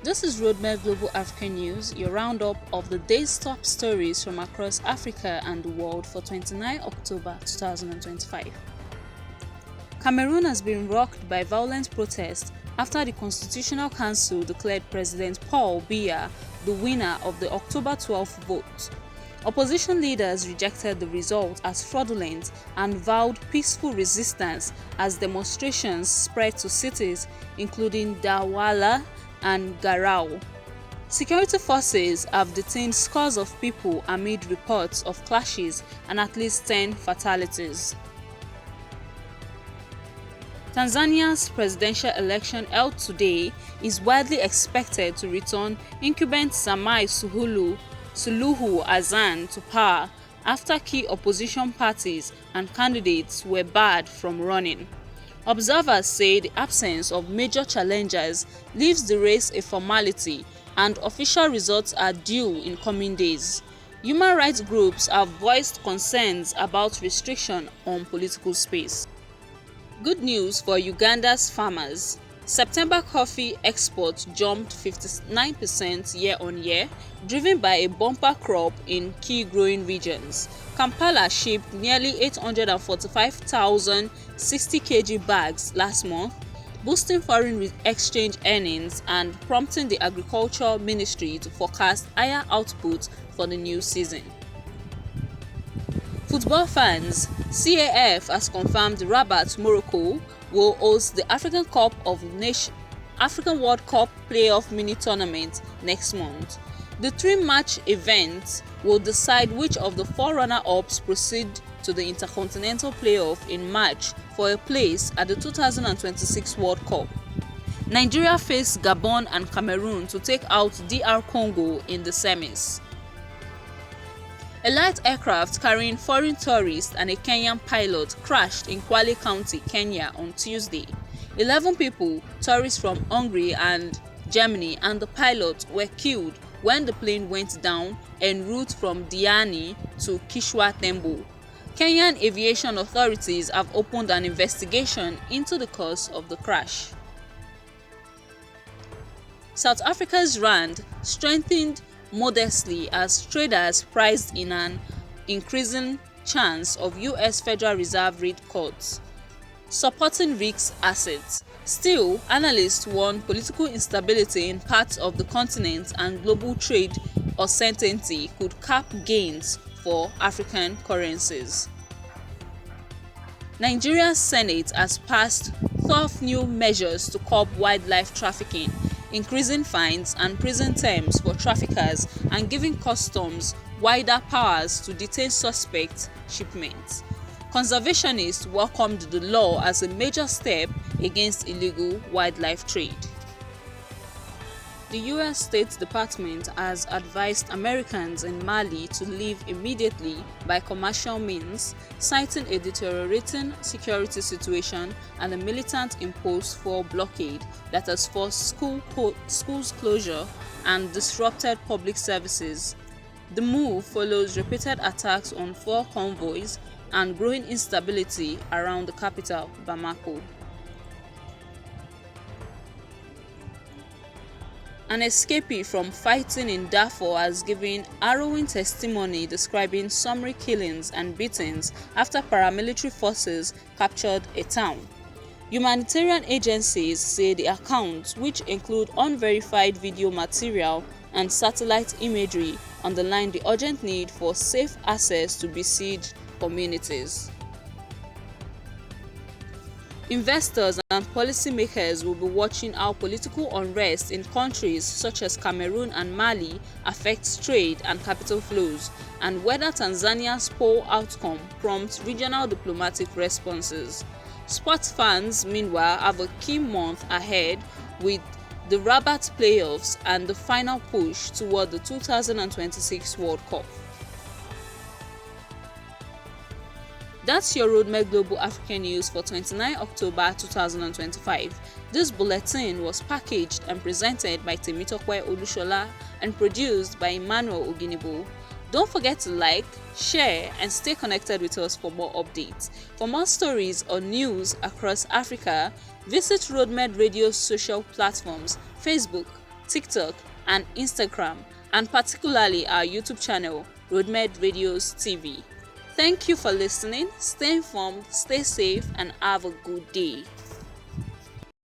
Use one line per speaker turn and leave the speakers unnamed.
This is Rodmed Global African News, your roundup of the day's top stories from across Africa and the world for 29 October 2025. Cameroon has been rocked by violent protests after the Constitutional Council declared President Paul Biya the winner of the October 12 vote. Opposition leaders rejected the result as fraudulent and vowed peaceful resistance as demonstrations spread to cities including Douala and Garau. Security forces have detained scores of people amid reports of clashes and at least 10 fatalities. Tanzania's presidential election held today is widely expected to return incumbent Samia Suluhu Hassan to power after key opposition parties and candidates were barred from running. Observers say the absence of major challengers leaves the race a formality and official results are due in coming days. Human rights groups have voiced concerns about restriction on political space. Good news for Uganda's farmers. September coffee exports jumped 59% year-on-year, driven by a bumper crop in key growing regions. Kampala shipped nearly 845,000 60 kg bags last month, boosting foreign exchange earnings and prompting the Agriculture Ministry to forecast higher output for the new season. Football fans, CAF has confirmed Rabat, Morocco will host the African World Cup playoff mini tournament next month. The three-match event will decide which of the four runner-ups proceed to the Intercontinental Playoff in March for a place at the 2026 World Cup. Nigeria face Gabon and Cameroon to take out DR Congo in the semis. A light aircraft carrying foreign tourists and a Kenyan pilot crashed in Kwale County, Kenya on Tuesday. 11 people, tourists from Hungary and Germany, and the pilot were killed when the plane went down en route from Diani to Kishwa Tembo. Kenyan aviation authorities have opened an investigation into the cause of the crash. South Africa's rand strengthened modestly as traders priced in an increasing chance of US Federal Reserve rate cuts, supporting risk assets. Still, analysts warn political instability in parts of the continent and global trade uncertainty could cap gains for African currencies. Nigeria's Senate has passed 12 new measures to curb wildlife trafficking, increasing fines and prison terms for traffickers and giving customs wider powers to detain suspect shipments. Conservationists welcomed the law as a major step against illegal wildlife trade. The U.S. State Department has advised Americans in Mali to leave immediately by commercial means, citing a deteriorating security situation and a militant imposed for blockade that has forced schools closure and disrupted public services. The move follows repeated attacks on 4 convoys and growing instability around the capital, Bamako. An escapee from fighting in Darfur has given harrowing testimony describing summary killings and beatings after paramilitary forces captured a town. Humanitarian agencies say the accounts, which include unverified video material and satellite imagery, underline the urgent need for safe access to besieged communities. Investors and policymakers will be watching how political unrest in countries such as Cameroon and Mali affects trade and capital flows, and whether Tanzania's poll outcome prompts regional diplomatic responses. Sports fans, meanwhile, have a key month ahead with the Rabat playoffs and the final push toward the 2026 World Cup. That's your Rodmed Global African News for 29 October 2025. This bulletin was packaged and presented by Temitokwe Olushola and produced by Emmanuel Oginibo. Don't forget to like, share, and stay connected with us for more updates. For more stories or news across Africa, visit Rodmed Radio's social platforms, Facebook, TikTok, and Instagram, and particularly our YouTube channel, Rodmed Radios TV. Thank you for listening. Stay informed, stay safe, and have a good day.